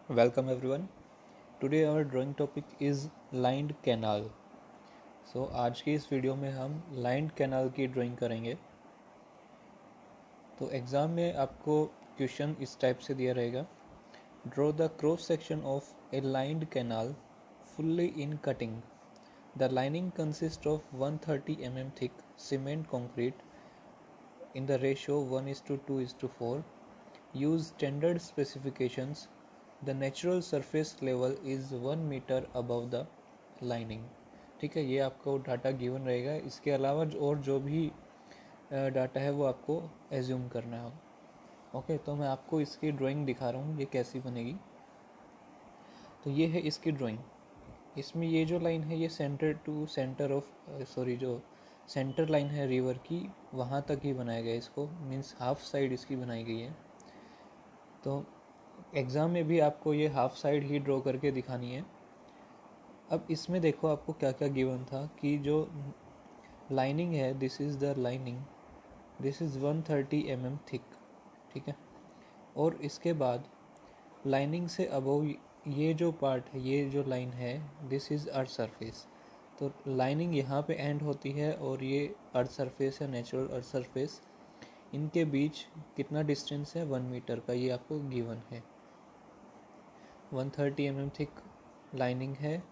Welcome everyone. Today our drawing topic is lined canal. आज की इस वीडियो में हम लाइंड कैनाल की ड्राइंग करेंगे। तो एग्ज़ाम में आपको क्वेश्चन इस टाइप से दिया रहेगा, draw the cross section of A lined canal fully in cutting. The lining consist of 130 mm thick cement concrete in the ratio 1:2:4. Use standard specifications. The natural surface level is 1 meter above the lining. ठीक है, ये आपको data given रहेगा। इसके अलावा और जो भी डाटा है वो आपको एज्यूम करना है। ओके, तो मैं आपको इसकी ड्राइंग दिखा रहा हूँ ये कैसी बनेगी। तो ये है इसकी ड्राइंग। इसमें ये जो लाइन है ये सेंटर टू सेंटर ऑफ जो सेंटर लाइन है रिवर की, वहाँ तक ही बनाया गया इसको, मीन्स हाफ साइड इसकी बनाई गई है। तो एग्ज़ाम में भी आपको ये हाफ साइड ही ड्रॉ करके दिखानी है। अब इसमें देखो आपको क्या क्या गिवन था कि जो लाइनिंग है, this is the lining, this is 130 mm thick, ठीक है। और इसके बाद लाइनिंग से अबव ये जो पार्ट है, ये जो लाइन है, दिस इज़ अर्थ सरफेस। तो लाइनिंग यहाँ पे एंड होती है और ये अर्थ सरफेस है, नेचुरल अर्थ सरफेस। इनके बीच कितना डिस्टेंस है, 1 मीटर का, ये आपको गिवन है। 130 mm थिक लाइनिंग है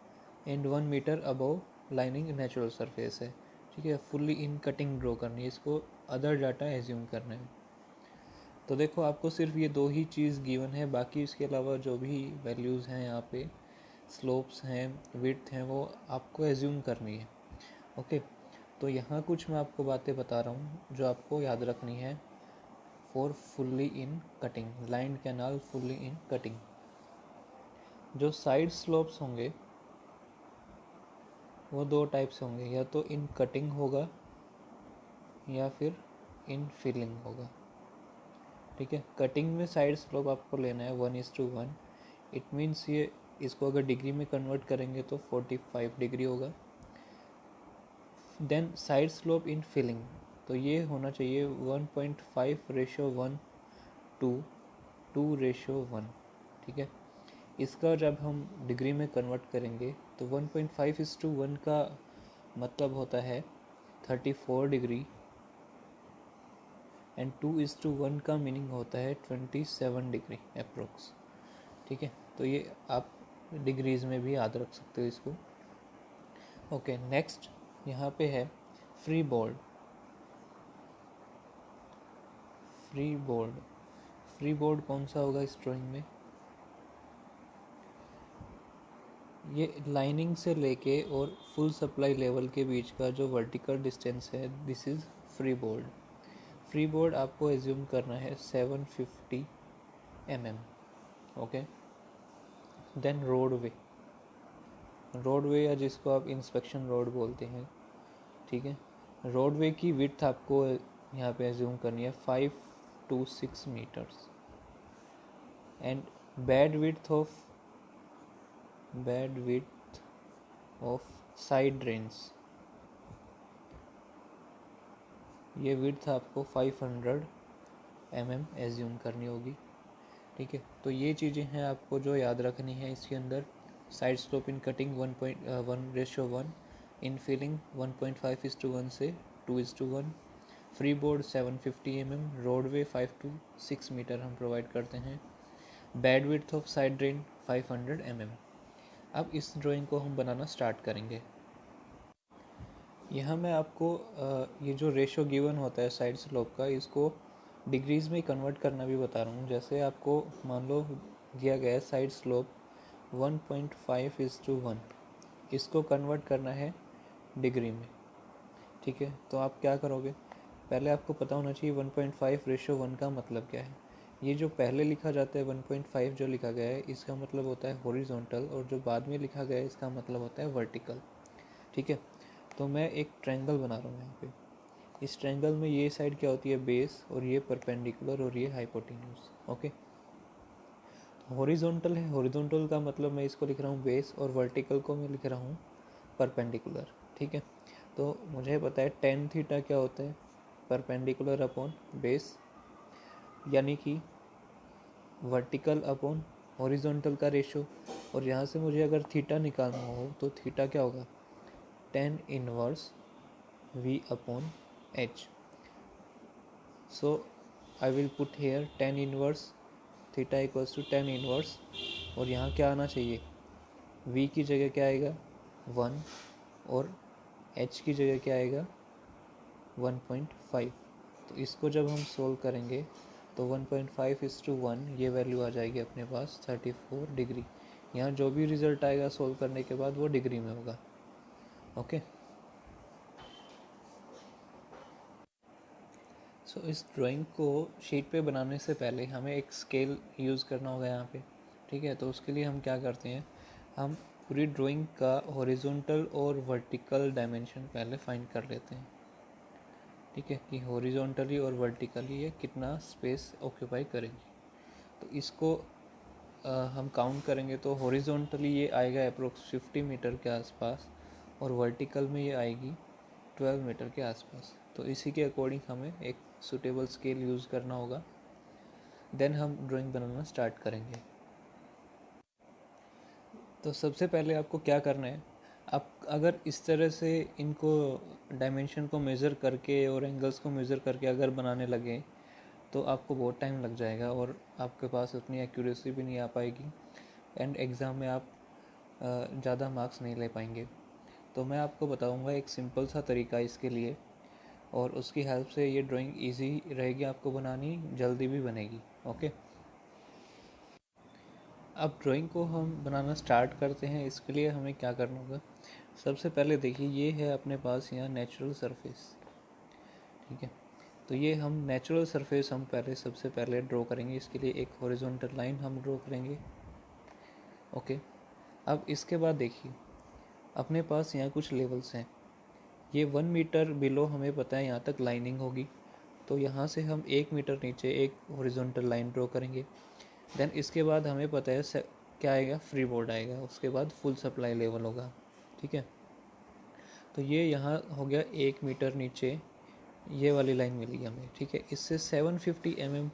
and 1 metre above lining natural surface है, ठीक है। फुल्ली इन कटिंग ड्रॉ करनी है, इसको अदर डाटा एज्यूम करना है। तो देखो आपको सिर्फ ये दो ही चीज़ गिवन है, बाकी इसके अलावा जो भी वैल्यूज़ हैं यहाँ पे, स्लोप्स हैं, विड्थ हैं, वो आपको एज्यूम करनी है। ओके, तो यहाँ कुछ मैं आपको बातें बता रहा हूँ जो आपको याद रखनी है for fully in cutting, lined canal fully in cutting. जो साइड स्लोप्स होंगे वो दो टाइप से होंगे, या तो इन कटिंग होगा या फिर इन फिलिंग होगा, ठीक है। कटिंग में साइड स्लोप आपको लेना है 1:1। इट मीन्स ये, इसको अगर डिग्री में कन्वर्ट करेंगे तो 45 डिग्री होगा। Then side slope in filling, तो ये होना चाहिए 1.5:1 to 2:1, ठीक है। इसका जब हम डिग्री में कन्वर्ट करेंगे तो 1.5:1 का मतलब होता है 34 डिग्री एंड 2:1 का मीनिंग होता है 27 डिग्री अप्रोक्स, ठीक है। तो ये आप डिग्रीज में भी याद रख सकते हो इसको। ओके, नेक्स्ट यहाँ पे है free board. Free board, free board कौन सा होगा इस ड्राइंग में? ये लाइनिंग से लेके और फुल सप्लाई लेवल के बीच का जो वर्टिकल डिस्टेंस है, this is free board. Free board आपको एज्यूम करना है 750 mm। Okay, then roadway, roadway या जिसको आप इंस्पेक्शन रोड बोलते हैं, ठीक है। रोडवे की विड्थ आपको यहाँ पे एज्यूम करनी है 5 to 6 metres and bed width of side drains, ये विड्थ आपको 500 mm एज्यूम करनी होगी, ठीक है। तो ये चीज़ें हैं आपको जो याद रखनी है इसके अंदर। Side slope in cutting 1:1, in filling 1.5:1 से 2:1, free board 750 mm, roadway 5 to 6 metre हम प्रोवाइड करते हैं, bed width of side drain 500 mm। अब इस ड्राइंग को हम बनाना स्टार्ट करेंगे। यहाँ मैं आपको ये जो रेशो गिवन होता है साइड स्लोप का, इसको डिग्रीज़ में कन्वर्ट करना भी बता रहा हूँ। जैसे आपको मान लो दिया गया है साइड स्लोप 1.5:1, इसको कन्वर्ट करना है डिग्री में, ठीक है। तो आप क्या करोगे, पहले आपको पता होना चाहिए 1.5:1 का मतलब क्या है। ये जो पहले लिखा जाता है 1.5 जो लिखा गया है, इसका मतलब होता है हॉरिजॉन्टल, और जो बाद में लिखा गया है इसका मतलब होता है वर्टिकल, ठीक है। तो मैं एक ट्रायंगल बना रहा हूँ यहाँ पे। इस ट्रायंगल में ये साइड क्या होती है, बेस, और ये परपेंडिकुलर और ये हाइपोटेन्यूज। ओके, हॉरिजॉन्टल है, हॉरिजॉन्टल का मतलब मैं इसको लिख रहा हूँ बेस, और वर्टिकल को मैं लिख रहा हूँ परपेंडिकुलर, ठीक है। तो मुझे पता है tan थीटा क्या होता है, परपेंडिकुलर अपॉन बेस, यानी कि वर्टिकल अपॉन हॉरिजॉन्टल का रेशो, और यहाँ से मुझे अगर थीटा निकालना हो तो थीटा क्या होगा, tan inverse v upon h. So I will put here tan inverse theta equals to tan inverse, और यहाँ क्या आना चाहिए, v की जगह क्या आएगा 1 और h की जगह क्या आएगा 1.5. तो इसको जब हम सोल्व करेंगे तो 1.5:1 ये वैल्यू आ जाएगी अपने पास 34 डिग्री. यहाँ जो भी रिज़ल्ट आएगा सोल्व करने के बाद वो डिग्री में होगा. ओके. सो इस ड्राइंग को शीट पे बनाने से पहले हमें एक स्केल यूज़ करना होगा यहाँ पे. ठीक है, तो उसके लिए हम क्या करते हैं, हम पूरी ड्राइंग का हॉरिजॉन्टल और वर्टिकल डायमेंशन पहले फाइंड कर लेते हैं. ठीक है, कि हॉरिजॉन्टली और वर्टिकली ये कितना स्पेस ऑक्यूपाई करेंगी. तो इसको हम काउंट करेंगे तो हॉरिजॉन्टली ये आएगा अप्रोक्स 50 मीटर के आसपास, और वर्टिकल में ये आएगी 12 मीटर के आसपास. तो इसी के अकॉर्डिंग हमें एक सूटेबल स्केल यूज़ करना होगा. देन हम ड्राइंग बनाना स्टार्ट करेंगे. तो सबसे पहले आपको क्या करना है, आप अगर इस तरह से इनको डायमेंशन को मेज़र करके और एंगल्स को मेज़र करके अगर बनाने लगे तो आपको बहुत टाइम लग जाएगा और आपके पास उतनी एक्यूरेसी भी नहीं आ पाएगी, एंड एग्ज़ाम में आप ज़्यादा मार्क्स नहीं ले पाएंगे. तो मैं आपको बताऊंगा एक सिंपल सा तरीका इसके लिए, और उसकी हेल्प से ये ड्राइंग इजी रहेगी आपको बनानी, जल्दी भी बनेगी. ओके. अब ड्राइंग को हम बनाना स्टार्ट करते हैं. इसके लिए हमें क्या करना होगा, सबसे पहले देखिए ये है अपने पास यहाँ नेचुरल सरफेस. ठीक है, तो ये हम नेचुरल सरफेस हम पहले सबसे पहले ड्रॉ करेंगे. इसके लिए एक हॉरिजॉन्टल लाइन हम ड्रॉ करेंगे. ओके. अब इसके बाद देखिए अपने पास यहाँ कुछ लेवल्स हैं. ये 1 मीटर बिलो हमें पता है यहाँ तक लाइनिंग होगी, तो यहाँ से हम 1 मीटर नीचे एक हॉरिजॉन्टल लाइन ड्रॉ करेंगे. देन इसके बाद हमें पता है क्या आएगा, फ्री बोर्ड आएगा. उसके बाद फुल सप्लाई लेवल होगा. ठीक है, तो ये यहाँ हो गया 1 मीटर नीचे ये वाली लाइन मिली हमें. ठीक है, इससे 750 mm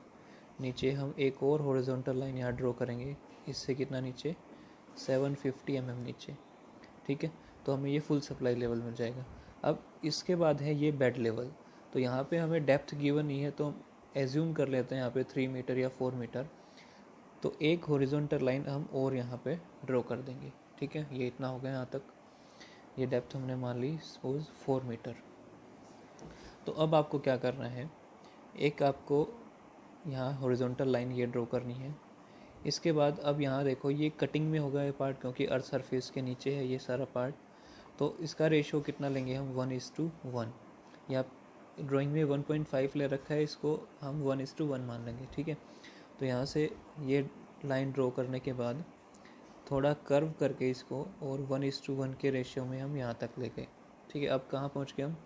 नीचे हम एक और हॉरिजॉन्टल लाइन यहाँ ड्रॉ करेंगे. इससे कितना नीचे, 750 mm नीचे. ठीक है, तो हमें ये फुल सप्लाई लेवल मिल जाएगा. अब इसके बाद है ये बेड लेवल. तो यहाँ पे हमें डेप्थ गिवन नहीं है, तो एज्यूम कर लेते हैं यहाँ पे 3 मीटर या 4 मीटर. तो एक हॉरिजॉन्टल लाइन हम और यहाँ पे ड्रॉ कर देंगे. ठीक है, ये इतना हो गया यहाँ तक. ये डेप्थ हमने मान ली सपोज 4 मीटर. तो अब आपको क्या करना है, एक आपको यहाँ हॉरिजॉन्टल लाइन ये ड्रॉ करनी है. इसके बाद अब यहाँ देखो ये कटिंग में होगा ये पार्ट, क्योंकि अर्थ सरफेस के नीचे है ये सारा पार्ट. तो इसका रेशो कितना लेंगे हम, 1:1. या ड्राइंग में 1.5 ले रखा है, इसको हम 1:1 मान लेंगे. ठीक है, तो यहाँ से ये लाइन ड्रॉ करने के बाद थोड़ा कर्व करके इसको और 1:1 के रेशियो में हम यहाँ तक ले गए. ठीक है, अब कहाँ पहुँच गए हम,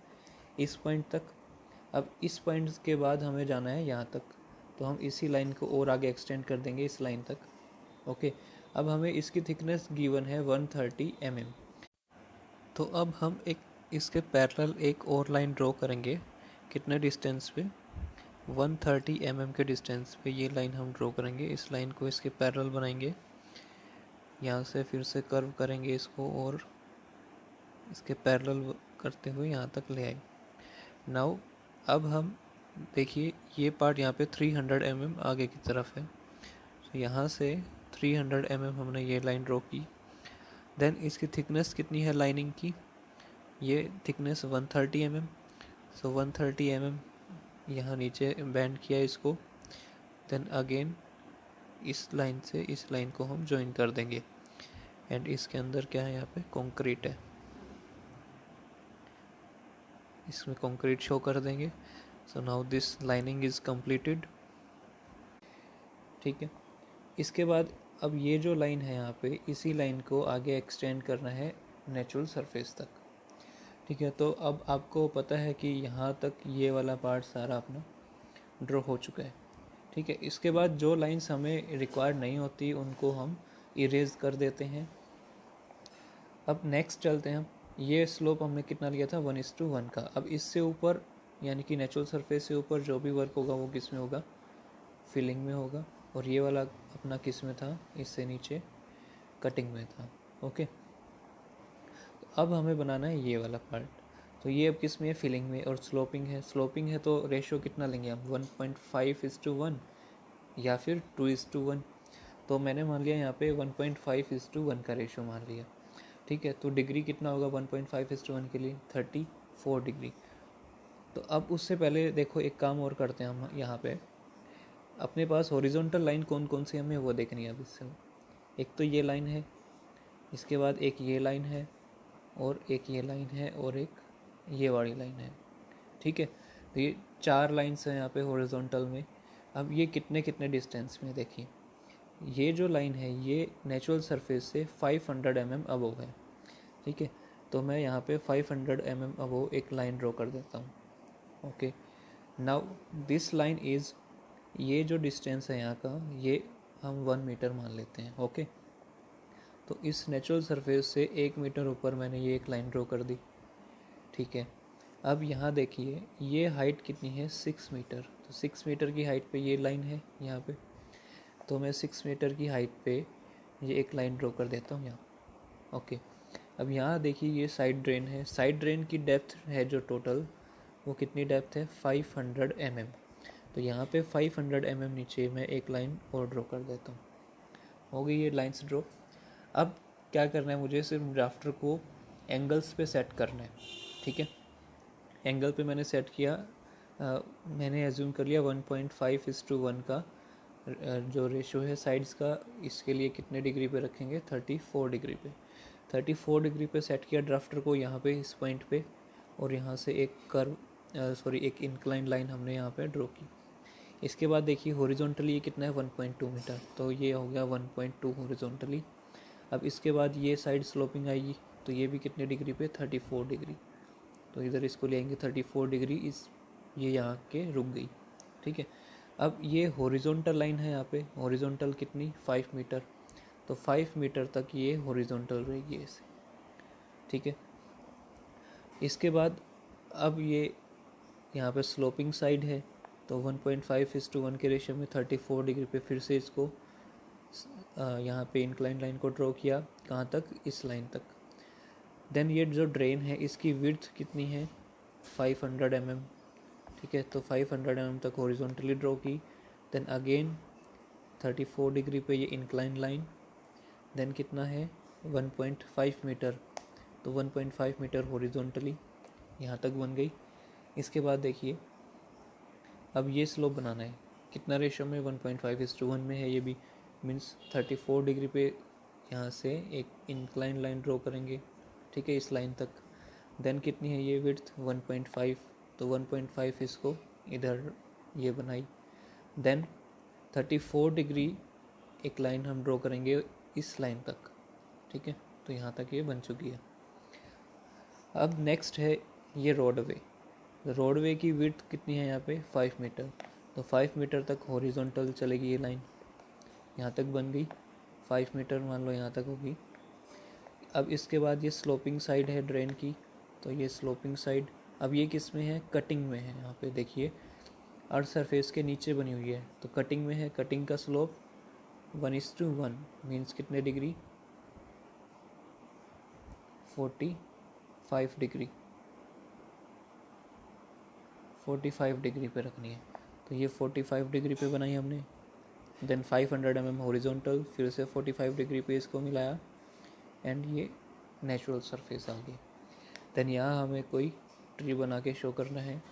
इस पॉइंट तक. अब इस पॉइंट के बाद हमें जाना है यहाँ तक, तो हम इसी लाइन को और आगे एक्सटेंड कर देंगे इस लाइन तक. ओके. अब हमें इसकी थिकनेस गिवन है 130 mm. तो अब हम एक इसके पैरेलल एक और लाइन ड्रॉ करेंगे. कितने डिस्टेंस पे, 130 mm के डिस्टेंस पे ये लाइन हम ड्रॉ करेंगे. इस लाइन को इसके पैरेलल बनाएंगे, यहाँ से फिर से कर्व करेंगे इसको और इसके पैरेलल करते हुए यहाँ तक ले आए. नाउ अब हम देखिए ये पार्ट यहाँ पे 300 mm आगे की तरफ है. तो यहाँ से 300 mm हमने ये लाइन ड्रॉ की. देन इसकी थिकनेस कितनी है लाइनिंग की, ये थिकनेस 130 mm. सो 130 mm यहाँ नीचे बैंड किया इसको. देन अगेन इस लाइन से इस लाइन को हम ज्वाइन कर देंगे. एंड इसके अंदर क्या है, यहाँ पे कंक्रीट है, इसमें कंक्रीट शो कर देंगे. So now this lining is completed. ठीक है, इसके बाद अब ये जो लाइन है यहाँ पे, इसी लाइन को आगे एक्सटेंड करना है नेचुरल सरफेस तक. ठीक है, तो अब आपको पता है कि यहाँ तक ये वाला पार्ट सारा अपना ड्रॉ हो चुका है. ठीक है, इसके बाद जो लाइंस हमें रिक्वायर्ड नहीं होती उनको हम इरेज कर देते हैं. अब नेक्स्ट चलते हैं हम. ये स्लोप हमने कितना लिया था, 1:1 का. अब इससे ऊपर यानी कि नेचुरल सरफेस से ऊपर जो भी वर्क होगा वो किस में होगा, फिलिंग में होगा. और ये वाला अपना किस में था, इससे नीचे कटिंग में था। ओके, अब हमें बनाना है ये वाला पार्ट। तो ये अब किस में है, फिलिंग में, और स्लोपिंग है। स्लोपिंग है तो रेशो कितना लेंगे हम, 1.5:1 या फिर 2:1। तो मैंने मान लिया यहाँ पे 1.5:1 का रेशो मान लिया। ठीक है, तो डिग्री कितना होगा 1.5:1 के लिए, 34 डिग्री। तो अब उससे पहले देखो एक काम और करते हैं हम यहाँ पे, अपने पास हॉरिजॉन्टल लाइन कौन कौन सी हमें वो देखनी है अब इससे। एक तो ये लाइन है, इसके बाद एक ये लाइन है, और एक ये लाइन है, और एक ये वाली लाइन है। ठीक है, तो ये 4 लाइन्स हैं यहाँ पे हॉरिजॉन्टल में। अब ये कितने कितने डिस्टेंस में, देखिए ये जो लाइन है ये नेचुरल सरफेस से 500 mm अबव है। ठीक है, तो मैं यहाँ पे 500 mm अबव एक लाइन ड्रॉ कर देता हूँ। Okay, now this line is, ये जो डिस्टेंस है यहाँ का ये हम 1 मीटर मान लेते हैं। ओके, तो इस नेचुरल सरफेस से 1 मीटर ऊपर मैंने ये एक लाइन ड्रॉ कर दी। ठीक है, अब यहाँ देखिए ये हाइट कितनी है, 6 मीटर। तो 6 मीटर की हाइट पे ये लाइन है यहाँ पे, तो मैं 6 मीटर की हाइट पे ये एक लाइन ड्रॉ कर देता हूँ यहाँ। ओके, अब यहाँ देखिए ये साइड ड्रेन है। साइड ड्रेन की डेप्थ है जो टोटल, वो कितनी डेप्थ है, 500 mm। तो यहाँ पे 500 mm नीचे मैं एक लाइन और ड्रॉ कर देता हूँ। हो गई ये लाइन्स ड्रॉ। अब क्या करना है मुझे, सिर्फ ड्राफ्टर को एंगल्स पे सेट करना है। ठीक है, एंगल पे मैंने सेट किया, मैंने एज्यूम कर लिया 1.5:1 का जो रेशो है साइड्स का, इसके लिए कितने डिग्री पे रखेंगे, 34 डिग्री पे। 34 डिग्री पे सेट किया ड्राफ्टर को यहाँ पे इस पॉइंट पे, और यहाँ से एक कर्व एक इंक्लाइन लाइन हमने यहाँ पे ड्रॉ की। इसके बाद देखिए हॉरिजॉन्टली ये कितना है, 1.2 मीटर, तो ये हो गया 1.2 हॉरिजॉन्टली। अब इसके बाद ये साइड स्लोपिंग आएगी, तो ये भी कितने डिग्री पे, 34 डिग्री। तो इधर इसको ले आएंगे 34 डिग्री, इस ये यहाँ के रुक गई। ठीक है, अब ये हॉरिजॉन्टल लाइन है यहाँ पे, हॉरिजॉन्टल कितनी, 5 मीटर। तो 5 मीटर तक ये हॉरिजॉन्टल रहेगी ऐसे। ठीक है, इसके बाद अब ये यहाँ पे स्लोपिंग साइड है, तो 1.5:1 के रेशियो में 34 डिग्री पे फिर से इसको यहाँ पे इंक्लाइन लाइन को ड्रॉ किया, कहाँ तक, इस लाइन तक। देन ये जो ड्रेन है इसकी विड्थ कितनी है, 500 mm। ठीक है, तो 500 mm तक हॉरिजॉन्टली ड्रॉ की। देन अगेन 34 डिग्री पे ये इंक्लाइन लाइन, देन कितना है, 1.5 मीटर। तो 1.5 मीटर हॉरिजॉन्टली यहाँ तक बन गई। इसके बाद देखिए अब ये स्लोप बनाना है, कितना रेशो में, 1.5:1 में है ये भी, मीन्स 34 डिग्री पे यहाँ से एक इंक्लाइन लाइन ड्रॉ करेंगे। ठीक है, इस लाइन तक। देन कितनी है ये विड्थ, 1.5, तो 1.5 इसको इधर ये बनाई। देन 34 डिग्री एक लाइन हम ड्रॉ करेंगे इस लाइन तक। ठीक है, तो यहाँ तक ये बन चुकी है। अब नेक्स्ट है ये रोडवे। रोडवे की विड्थ कितनी है यहाँ पे, 5 मीटर। तो 5 मीटर तक हॉरिजॉन्टल चलेगी ये लाइन, यहाँ तक बन गई, 5 मीटर मान लो यहाँ तक होगी। अब इसके बाद ये स्लोपिंग साइड है ड्रेन की, तो ये स्लोपिंग साइड, अब ये किस में है, कटिंग में है। यहाँ पे देखिए अर्थ सरफेस के नीचे बनी हुई है, तो कटिंग में है। कटिंग का स्लोप 1:1 मीन्स कितने डिग्री, 45 डिग्री, 45 डिग्री पे रखनी है। तो ये 45 डिग्री पे बनाई हमने। देन 500 mm हॉरिजॉन्टल, फिर से 45 डिग्री पे इसको मिलाया, एंड ये नेचुरल सरफेस आ गई। देन यहाँ हमें कोई ट्री बना के शो करना है।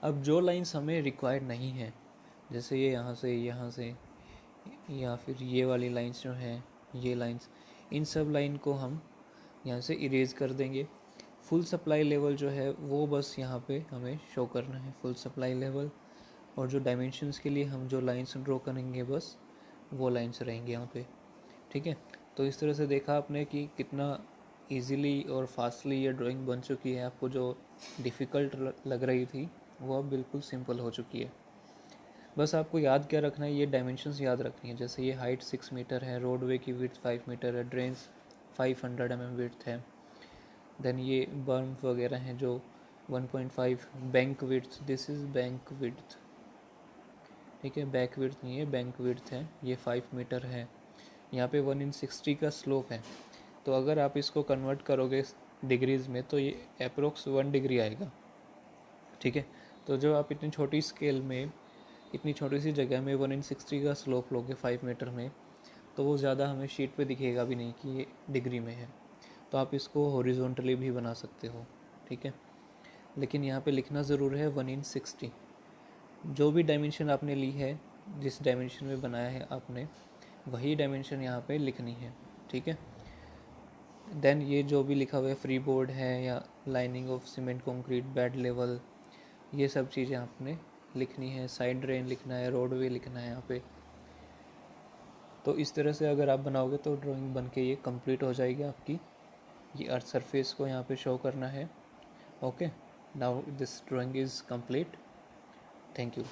अब जो लाइंस हमें रिक्वायर्ड नहीं है, जैसे ये यहाँ से या फिर ये वाली लाइंस जो हैं, ये लाइंस, इन सब लाइन को हम यहाँ से इरेज कर देंगे। फुल सप्लाई लेवल जो है वो बस यहाँ पे हमें शो करना है, फुल सप्लाई लेवल। और जो डायमेंशंस के लिए हम जो लाइंस ड्रॉ करेंगे बस वो लाइंस रहेंगे यहाँ पे। ठीक है, तो इस तरह से देखा आपने कि कितना इजीली और फास्टली ये ड्राइंग बन चुकी है। आपको जो डिफ़िकल्ट लग रही थी वो अब बिल्कुल सिंपल हो चुकी है। बस आपको याद क्या रखना है, ये डायमेंशंस याद रखनी है। जैसे ये हाइट 6 मीटर है, रोडवे की विड्थ 5 मीटर है, ड्रेन्स 500 mm विड्थ है। देन ये बर्म वगैरह हैं जो 1.5 bank width, this is bank width. ठीक है, बैक विड्थ नहीं है, बैंक विड्थ है, ये 5 मीटर है। यहाँ पे 1/60 का स्लोप है, तो अगर आप इसको कन्वर्ट करोगे डिग्रीज़ में तो ये अप्रोक्स 1 डिग्री आएगा। ठीक है, तो जो आप इतनी छोटी स्केल में, इतनी छोटी सी जगह में 1/60 का स्लोप लोगे 5 मीटर में, तो वो ज़्यादा हमें शीट पे दिखेगा भी नहीं कि ये डिग्री में है। तो आप इसको हॉरिजॉन्टली भी बना सकते हो। ठीक है, लेकिन यहाँ पे लिखना ज़रूर है 1/60। जो भी डायमेंशन आपने ली है, जिस डायमेंशन में बनाया है आपने, वही डायमेंशन यहाँ पे लिखनी है। ठीक है, देन ये जो भी लिखा हुआ है फ्री बोर्ड है या lining of cement concrete bed level, ये सब चीज़ें आपने लिखनी है। साइड ड्रेन लिखना है, रोडवे लिखना है यहाँ पे। तो इस तरह से अगर आप बनाओगे तो ड्राइंग बन के ये कंप्लीट हो जाएगी आपकी। ये अर्थ सरफेस को यहाँ पे शो करना है। Okay, now this drawing is complete. Thank you.